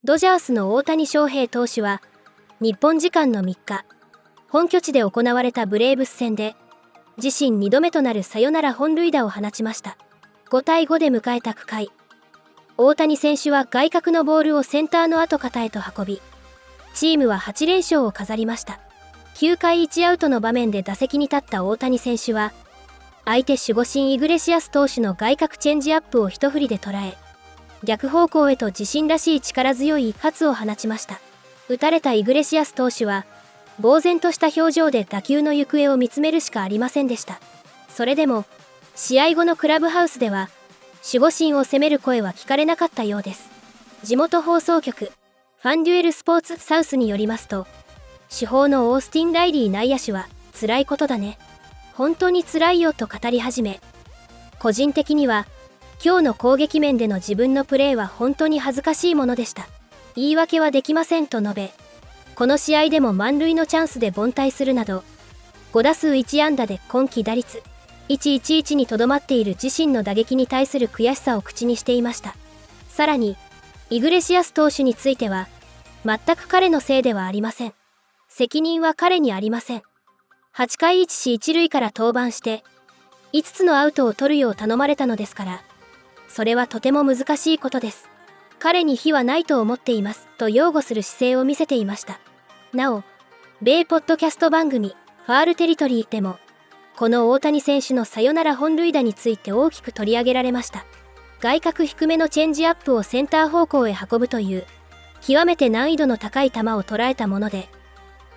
ドジャースの大谷翔平投手は日本時間の3日、本拠地で行われたブレーブス戦で自身2度目となるサヨナラ本塁打を放ちました。5対5で迎えた9回、大谷選手は外角のボールをセンターの後方へと運び、チームは8連勝を飾りました。9回1アウトの場面で打席に立った大谷選手は、相手守護神イグレシアス投手の外角チェンジアップを一振りで捉え、逆方向へと自身らしい力強い一発を放ちました。打たれたイグレシアス投手は、呆然とした表情で打球の行方を見つめるしかありませんでした。それでも、試合後のクラブハウスでは、守護神を責める声は聞かれなかったようです。地元放送局、ファンデュエルスポーツサウスによりますと、主砲のオースティン・ライリー内野手は、辛いことだね。本当に辛いよと語り始め、個人的には、今日の攻撃面での自分のプレーは本当に恥ずかしいものでした。言い訳はできませんと述べ、この試合でも満塁のチャンスで凡退するなど、5打数1安打で今季打率111にとどまっている自身の打撃に対する悔しさを口にしていました。さらに、イグレシアス投手については、全く彼のせいではありません。責任は彼にありません。8回1死1塁から登板して、5つのアウトを取るよう頼まれたのですから、それはとても難しいことです。彼に非はないと思っています、と擁護する姿勢を見せていました。なお、米ポッドキャスト番組、ファールテリトリーでも、この大谷選手のサヨナラ本塁打について大きく取り上げられました。外角低めのチェンジアップをセンター方向へ運ぶという、極めて難易度の高い球を捉えたもので、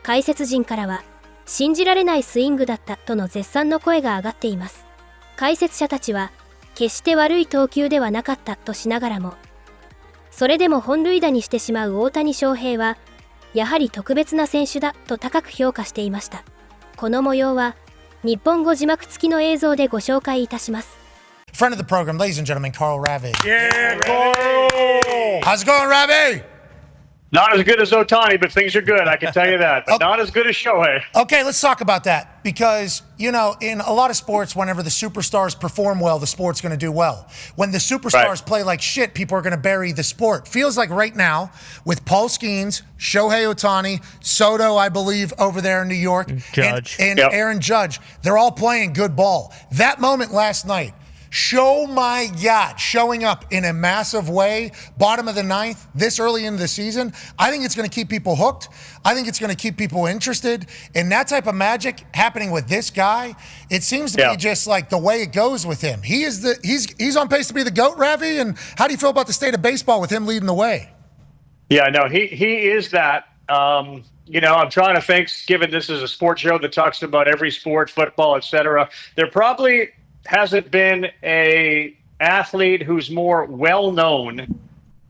解説陣からは、信じられないスイングだったとの絶賛の声が上がっています。解説者たちは、決して悪い投球ではなかったとしながらも、それでも本塁打にしてしまう大谷翔平は、やはり特別な選手だと高く評価していました。この模様は、日本語字幕付きの映像でご紹介いたします。Friend of the program, ladies and gentlemen, Carl Ravi. Yeah, Carl! How's it going, Ravi? Not as good as Otani, but things are good, I can tell you that. But not as good as Shohei. Okay, let's talk about that. Because, you know, in a lot of sports, whenever the superstars perform well, the sport's going to do well. When the superstars play like shit, people are going to bury the sport. Feels like right now, with Paul Skeens, Shohei Otani, Soto, I believe, over there in New York, Judge. and Aaron Judge, they're all playing good ball. That moment last night, show my God, showing up in a massive way, bottom of the ninth, this early into the season, I think it's going to keep people hooked. I think it's going to keep people interested. And that type of magic happening with this guy, it seems to be just like the way it goes with him. He's on pace to be the GOAT, Ravi. And how do you feel about the state of baseball with him leading the way? Yeah, no, he is that. You know, I'm trying to think, given this is a sports show that talks about every sport, football, etc., there probably hasn't been a athlete who's more well-known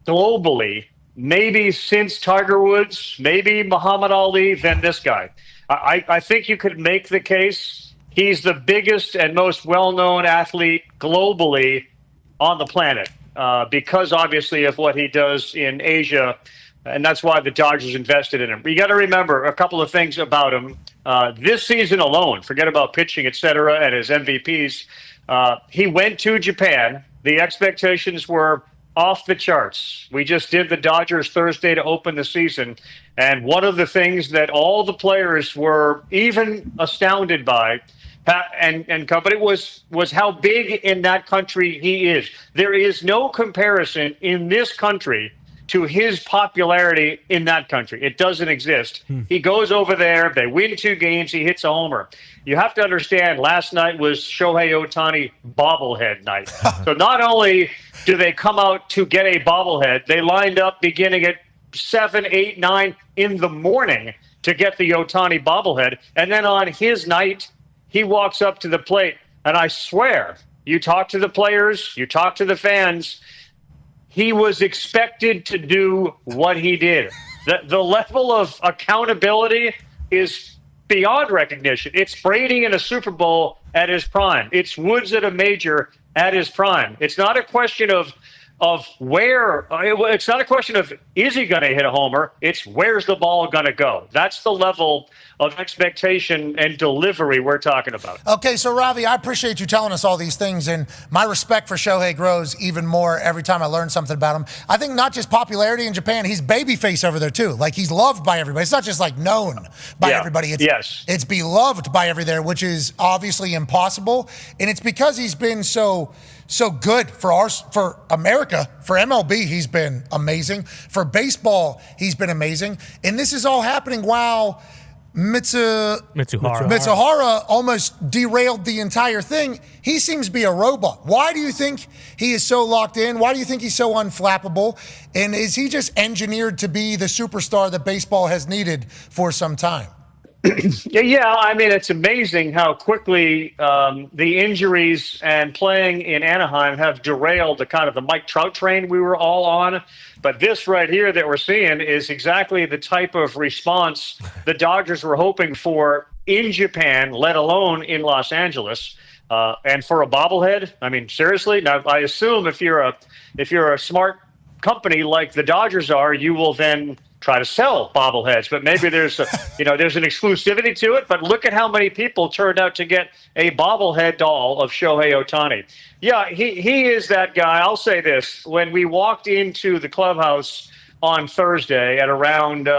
globally, maybe since Tiger Woods, maybe Muhammad Ali, than this guy. I think you could make the case he's the biggest and most well-known athlete globally on the planet because, obviously, of what he does in Asia, and that's why the Dodgers invested in him. You got to remember a couple of things about him. This season alone, forget about pitching, etc., and his MVPs, he went to Japan. The expectations were off the charts. We just did the Dodgers Thursday to open the season, and one of the things that all the players were even astounded by and company was how big in that country he is. There is no comparison in this country to his popularity in that country. It doesn't exist. He goes over there, they win 2 games, he hits a homer. You have to understand, last night was Shohei Otani bobblehead night. So not only do they come out to get a bobblehead, they lined up beginning at 7, 8, 9 in the morning to get the Otani bobblehead. And then on his night, he walks up to the plate, and I swear, you talk to the players, you talk to the fans, he was expected to do what he did. The level of accountability is beyond recognition. It's Brady in a Super Bowl at his prime. It's Woods at a major at his prime. It's not a question of of where it's not a question of is he going to hit a homer, it's where's the ball going to go. That's the level of expectation and delivery we're talking about. Okay, so Ravi, I appreciate you telling us all these things, and my respect for Shohei grows even more every time I learn something about him. I think not just popularity in Japan, he's babyface over there too. Like, he's loved by everybody. It's not just like known by everybody. It's beloved by everybody there, which is obviously impossible, and it's because he's been so good for America. For MLB, he's been amazing. For baseball, he's been amazing. And this is all happening while Mitsuhara almost derailed the entire thing. He seems to be a robot. Why do you think he is so locked in? Why do you think he's so unflappable? And is he just engineered to be the superstar that baseball has needed for some time? Yeah, I mean, it's amazing how quickly the injuries and playing in Anaheim have derailed the kind of the Mike Trout train we were all on. But this right here that we're seeing is exactly the type of response the Dodgers were hoping for in Japan, let alone in Los Angeles. And for a bobblehead, I mean, seriously. Now, I assume if you're a smart company like the Dodgers are, you will then try to sell bobbleheads, but maybe there's there's an exclusivity to it. But look at how many people turned out to get a bobblehead doll of Shohei Otani. Yeah, he is that guy. I'll say this: when we walked into the clubhouse on Thursday at around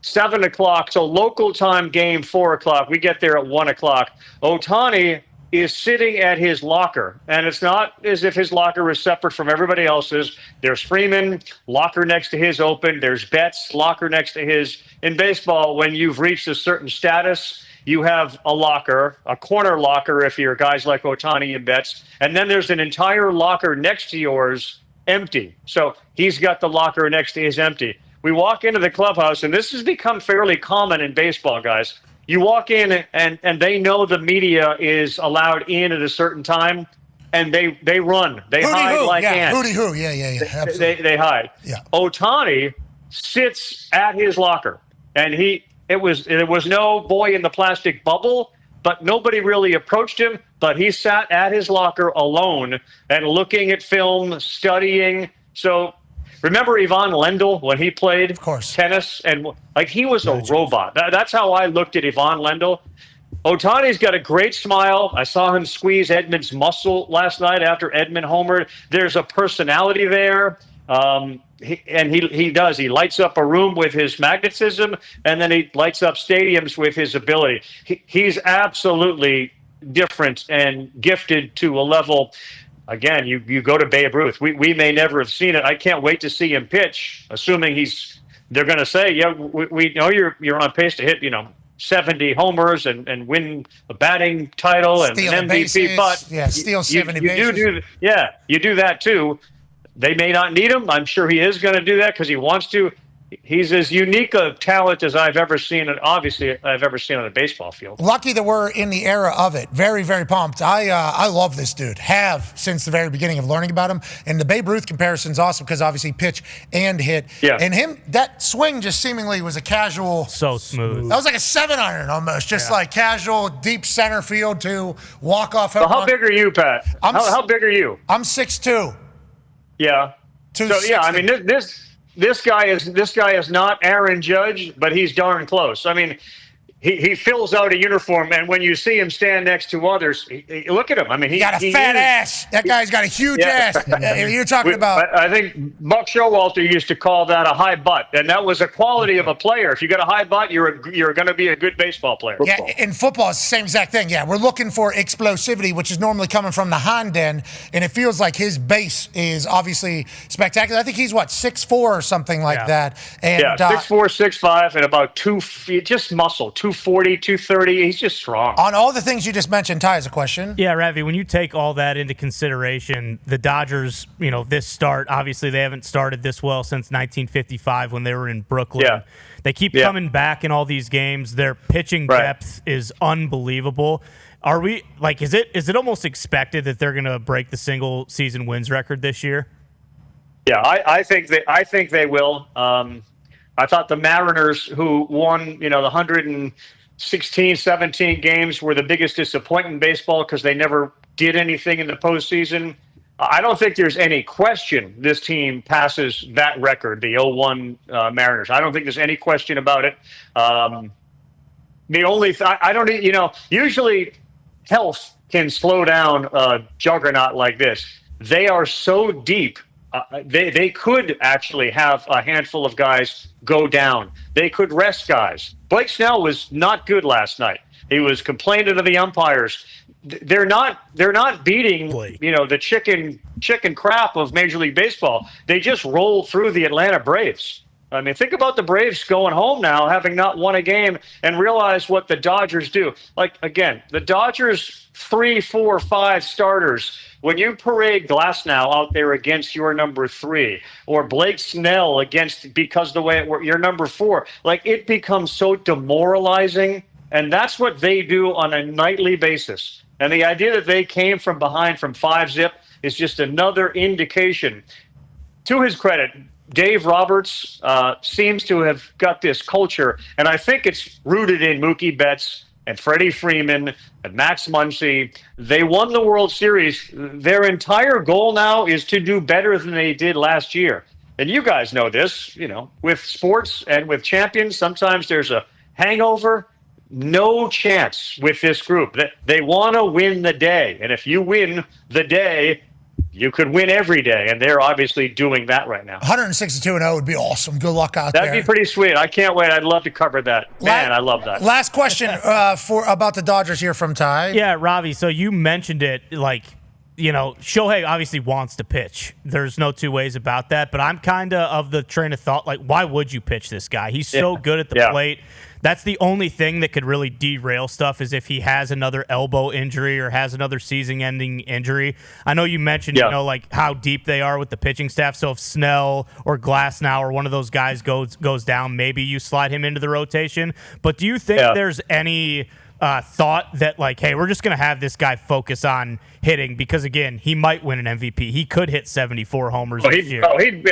7 o'clock, so local time game 4 o'clock, we get there at 1 o'clock. Otani is sitting at his locker, and it's not as if his locker is separate from everybody else's. There's Freeman, locker next to his open. There's Betts, locker next to his. In baseball, when you've reached a certain status, you have a locker, a corner locker if you're guys like Otani and Betts, and then there's an entire locker next to yours empty. So he's got the locker next to his empty. We walk into the clubhouse, and this has become fairly common in baseball, guys. You walk in and they know the media is allowed in at a certain time, and they run. They hide like ants. Hooty-hoo, yeah. Absolutely. They hide. Yeah. Otani sits at his locker, and there was no boy in the plastic bubble, but nobody really approached him. But he sat at his locker alone and looking at film, studying. So remember Ivan Lendl when he played tennis? And like, he was a robot. That's how I looked at Ivan Lendl. Otani's got a great smile. I saw him squeeze Edman's muscle last night after Edman homered. There's a personality there. He does. He lights up a room with his magnetism, and then he lights up stadiums with his ability. He's absolutely different and gifted to a level. Again, you go to Babe Ruth. We may never have seen it. I can't wait to see him pitch, assuming they're going to say, yeah, we know you're on pace to hit, 70 homers and win a batting title and an MVP. Bases. But steal 70 bases. You do that too. They may not need him. I'm sure he is going to do that because he wants to. He's as unique a talent as I've ever seen, I've ever seen on a baseball field. Lucky that we're in the era of it. Very, very pumped. I love this dude. Have since the very beginning of learning about him. And the Babe Ruth comparison is awesome because obviously pitch and hit. Yeah. And that swing just seemingly was a casual. So smooth. That was like a 7-iron almost. Just like casual deep center field to walk off. Well, how big are you, Pat? How big are you? I'm 6'2". Yeah. So yeah, I mean this guy is not Aaron Judge, but he's darn close. I mean, he fills out a uniform, and when you see him stand next to others, look at him. I mean, he got a fat ass. That guy's got a huge ass. You're talking about. I think Buck Showalter used to call that a high butt, and that was a quality of a player. If you got a high butt, you're going to be a good baseball player. Yeah, in football, it's the same exact thing. Yeah, we're looking for explosivity, which is normally coming from the hind end, and it feels like his base is obviously spectacular. I think he's 6'4" or something like that. And, 6'4", 6'5", and about 2 feet, just muscle. 240, 230. He's just strong. On all the things you just mentioned, Ty has a question. Yeah, Ravi, when you take all that into consideration, the Dodgers, this start, obviously they haven't started this well since 1955 when they were in Brooklyn. Yeah. They keep coming back in all these games. Their pitching depth is unbelievable. Are we is it almost expected that they're going to break the single season wins record this year? Yeah, I think they will. I thought the Mariners, who won, the 116, 17 games, were the biggest disappointment in baseball because they never did anything in the postseason. I don't think there's any question this team passes that record, the 0-1 Mariners. I don't think there's any question about it. The only I don't, usually health can slow down a juggernaut like this. They are so deep. They could actually have a handful of guys go down. They could rest guys. Blake Snell was not good last night. He was complaining to the umpires. They're not beating the chicken crap of Major League Baseball. They just rolled through the Atlanta Braves. I mean, think about the Braves going home now, having not won a game, and realize what the Dodgers do. Like, again, the Dodgers 3, 4, 5 starters. When you parade Glasnow out there against your number 3, or Blake Snell because the way you're number 4, like, it becomes so demoralizing. And that's what they do on a nightly basis. And the idea that they came from behind from 5-zip is just another indication. To his credit, Dave Roberts seems to have got this culture, and I think it's rooted in Mookie Betts and Freddie Freeman and Max Muncy. They won the World Series. Their entire goal now is to do better than they did last year. And you guys know this, with sports and with champions, sometimes there's a hangover. No chance with this group. They want to win the day. And if you win the day, you could win every day. And they're obviously doing that right now. 162-0 would be awesome. Good luck out there. That'd be pretty sweet. I can't wait. I'd love to cover that. Man, I love that. Last question about the Dodgers here from Ty. Yeah, Ravi, so you mentioned it, Shohei obviously wants to pitch. There's no two ways about that. But I'm kind of the train of thought, why would you pitch this guy? He's so good at the plate. That's the only thing that could really derail stuff is if he has another elbow injury or has another season-ending injury. I know you mentioned, how deep they are with the pitching staff. So if Snell or Glasnow or one of those guys goes down, maybe you slide him into the rotation. But do you think there's any thought that, hey, we're just going to have this guy focus on hitting because, again, he might win an MVP. He could hit 74 homers this year. He'd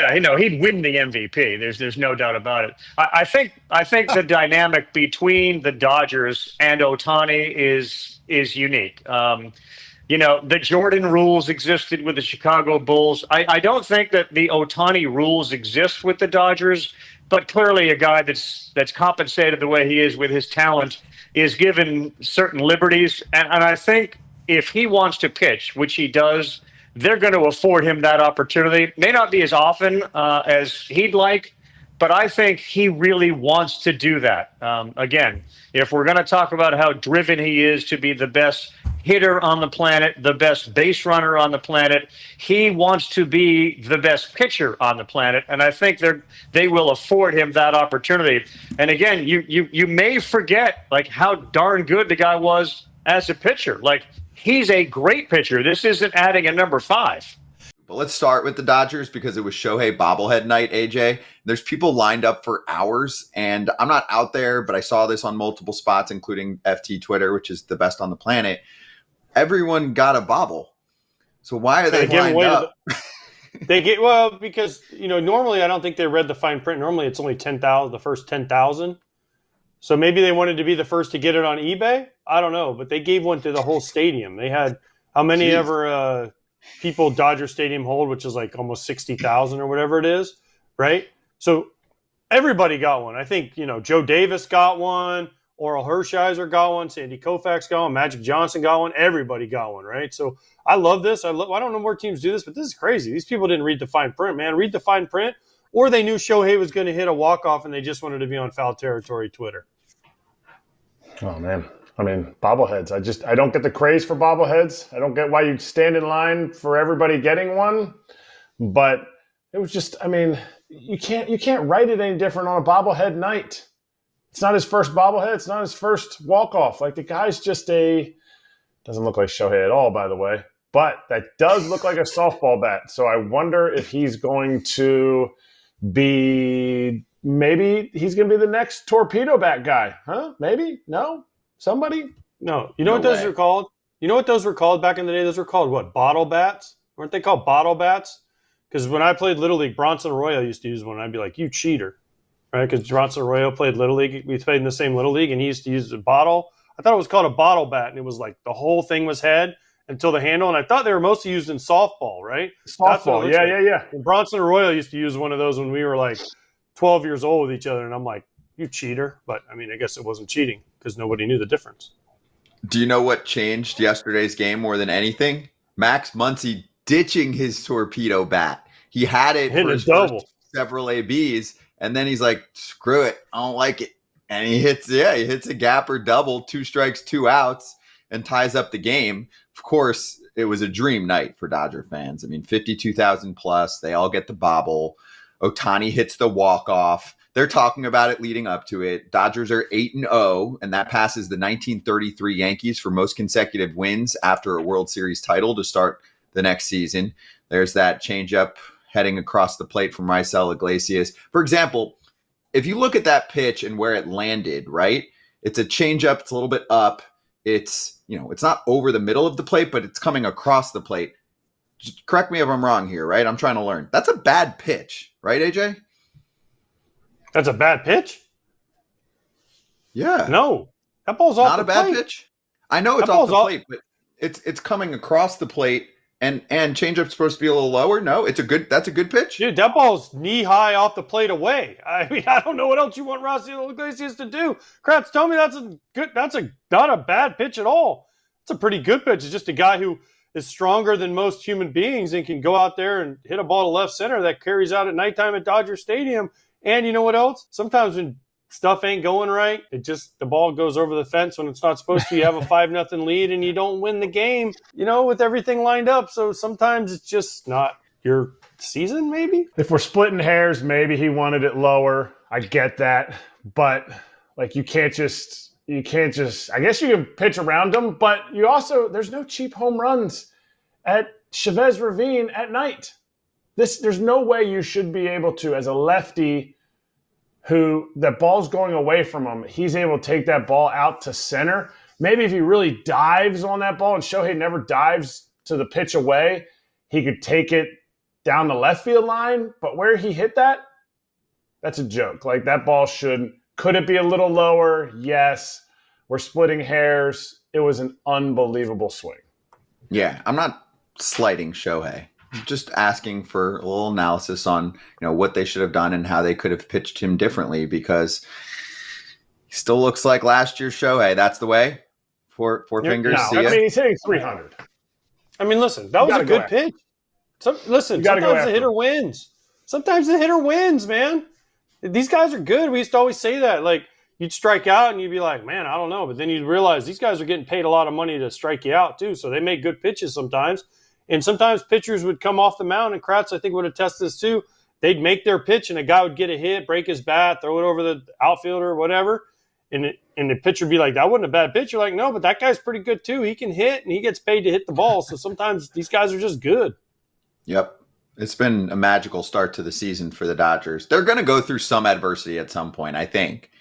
win the MVP. There's no doubt about it. I think the dynamic between the Dodgers and Otani is unique. The Jordan rules existed with the Chicago Bulls. I don't think that the Otani rules exist with the Dodgers, but clearly a guy that's compensated the way he is with his talent is given certain liberties. And I think if he wants to pitch, which he does, they're going to afford him that opportunity. May not be as often as he'd like, but I think he really wants to do that. Again, if we're going to talk about how driven he is to be the best hitter on the planet, the best base runner on the planet, he wants to be the best pitcher on the planet, and I think they will afford him that opportunity. And again, you may forget how darn good the guy was as a pitcher. He's a great pitcher. This isn't adding a number 5. But let's start with the Dodgers because it was Shohei bobblehead night, AJ. There's people lined up for hours, and I'm not out there, but I saw this on multiple spots, including FT Twitter, which is the best on the planet. Everyone got a bobble. So why are they lined up? Because, normally I don't think they read the fine print. Normally it's only 10,000, the first 10,000. So maybe they wanted to be the first to get it on eBay. I don't know, but they gave one to the whole stadium. They had how many ever people Dodger Stadium hold, which is almost 60,000 or whatever it is, right? So everybody got one. I think, Joe Davis got one. Oral Hershiser got one. Sandy Koufax got one. Magic Johnson got one. Everybody got one, right? So I love this. I don't know more teams do this, but this is crazy. These people didn't read the fine print, man. Read the fine print, or they knew Shohei was going to hit a walk-off and they just wanted to be on foul territory Twitter. Oh, man. I mean, bobbleheads. I don't get the craze for bobbleheads. I don't get why you stand in line for everybody getting one. But it was just, you can't write it any different on a bobblehead night. It's not his first bobblehead. It's not his first walk-off. The guy's just doesn't look like Shohei at all, by the way. But that does look like a softball bat. So I wonder if he's going to maybe he's going to be the next torpedo bat guy. Huh? Maybe? No? Somebody? No. You know what those are called? You know what those were called back in the day? Those were called what? Bottle bats? Weren't they called bottle bats? Because when I played Little League, Bronson Arroyo used to use one. And I'd be like, you cheater. Right, because Bronson Arroyo played Little League. We played in the same Little League, and he used to use a bottle. I thought it was called a bottle bat, and it was the whole thing was head, until the handle, and I thought they were mostly used in softball, right? Softball, yeah. And Bronson Arroyo used to use one of those when we were like 12 years old with each other, and I'm like, you cheater. But, I mean, I guess it wasn't cheating because nobody knew the difference. Do you know what changed yesterday's game more than anything? Max Muncy ditching his torpedo bat. He had it for his first several ABs, and then he's like, screw it, I don't like it. And he hits a gapper double, 2 strikes, 2 outs, and ties up the game. Of course, it was a dream night for Dodger fans. I mean, 52,000 plus. They all get the bobble. Otani hits the walk-off. They're talking about it leading up to it. Dodgers are 8-0, and that passes the 1933 Yankees for most consecutive wins after a World Series title to start the next season. There's that changeup heading across the plate from Raisel Iglesias. For example, if you look at that pitch and where it landed, right? It's a changeup. It's a little bit up. It's, it's not over the middle of the plate, but it's coming across the plate. Just correct me if I'm wrong here, right? I'm trying to learn. That's a bad pitch, right, AJ? That's a bad pitch? Yeah. No. That ball's off the plate. Not a bad pitch? I know it's off the plate, but it's coming across the plate, and changeup's supposed to be a little lower. No, that's a good pitch. Dude, that ball's knee high off the plate away. I mean, I don't know what else you want Raisel Iglesias to do. Kratz, tell me that's not a bad pitch at all. It's a pretty good pitch. It's just a guy who is stronger than most human beings and can go out there and hit a ball to left center that carries out at nighttime at Dodger Stadium. And you know what else? Sometimes when stuff ain't going right, the ball goes over the fence when it's not supposed to. You have a 5-0 lead and you don't win the game, with everything lined up. So sometimes it's just not your season, maybe? If we're splitting hairs, maybe he wanted it lower. I get that. But you can't just, I guess you can pitch around them, but there's no cheap home runs at Chavez Ravine at night. There's no way you should be able to, as a lefty who that ball's going away from him, he's able to take that ball out to center. Maybe if he really dives on that ball, and Shohei never dives to the pitch away, he could take it down the left field line. But where he hit that's a joke. That ball could it be a little lower? Yes. We're splitting hairs. It was an unbelievable swing. Yeah, I'm not slighting Shohei. Just asking for a little analysis on what they should have done and how they could have pitched him differently, because he still looks like last year's Shohei. That's the way. Four fingers. No, see ya. He's hitting 300. I mean, listen, that was a good pitch. Sometimes the hitter wins. Sometimes the hitter wins, man. These guys are good. We used to always say that. You'd strike out and you'd be like, man, I don't know. But then you'd realize these guys are getting paid a lot of money to strike you out too. So they make good pitches sometimes. And sometimes pitchers would come off the mound, and Kratz, I think, would attest this too. They'd make their pitch, and a guy would get a hit, break his bat, throw it over the outfielder or whatever. And the pitcher would be like, that wasn't a bad pitch. You're like, no, but that guy's pretty good too. He can hit, and he gets paid to hit the ball. So sometimes these guys are just good. Yep. It's been a magical start to the season for the Dodgers. They're going to go through some adversity at some point, I think.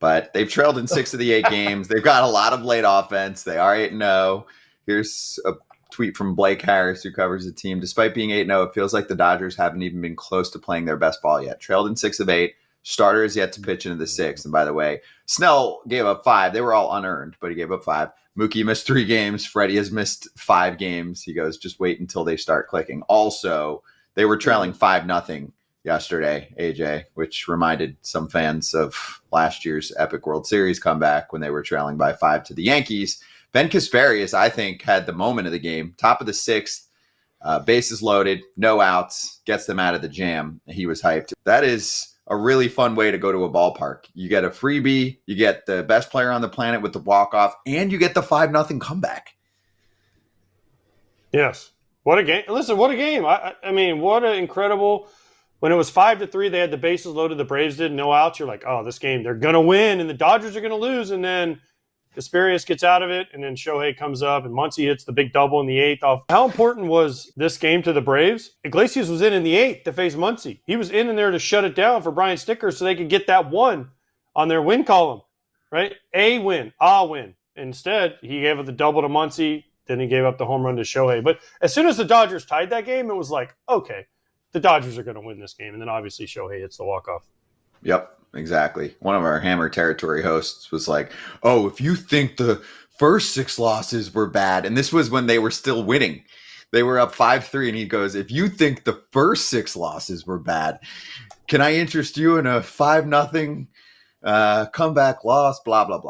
But they've trailed in 6 of the 8 games. They've got a lot of late offense. They are 8-0. Here's a tweet from Blake Harris, who covers the team. Despite being 8-0, it feels like the Dodgers haven't even been close to playing their best ball yet. Trailed in 6 of 8. Starter is yet to pitch into the 6th. And by the way, Snell gave up 5. They were all unearned, but he gave up 5. Mookie missed 3 games. Freddie has missed 5 games. He goes, just wait until they start clicking. Also, they were trailing 5-0 yesterday, AJ, which reminded some fans of last year's epic World Series comeback when they were trailing by 5 to the Yankees. Ben Kasparius, I think, had the moment of the game. Top of the 6th, bases loaded, no outs, gets them out of the jam. He was hyped. That is a really fun way to go to a ballpark. You get a freebie, you get the best player on the planet with the walk-off, and you get the 5-0 comeback. Yes. What a game. Listen, what a game. I mean, what an incredible – when it was 5-3, they had the bases loaded, the Braves did, no outs. You're like, oh, this game, they're going to win, and the Dodgers are going to lose, and then – Kasparius gets out of it, and then Shohei comes up, and Muncy hits the big double in the 8th. Off. How important was this game to the Braves? Iglesias was in the 8th to face Muncy. He was in there to shut it down for Brian Sticker so they could get that 1 on their win column, right? A win. Instead, he gave up the double to Muncy, then he gave up the home run to Shohei. But as soon as the Dodgers tied that game, it was like, okay, the Dodgers are going to win this game. And then obviously Shohei hits the walk-off. Yep. Exactly. One of our Hammer Territory hosts was like, oh, if you think the first 6 losses were bad. And this was when they were still winning. They were up 5-3. And he goes, if you think the first 6 losses were bad, can I interest you in a 5-0 comeback loss? Blah, blah, blah.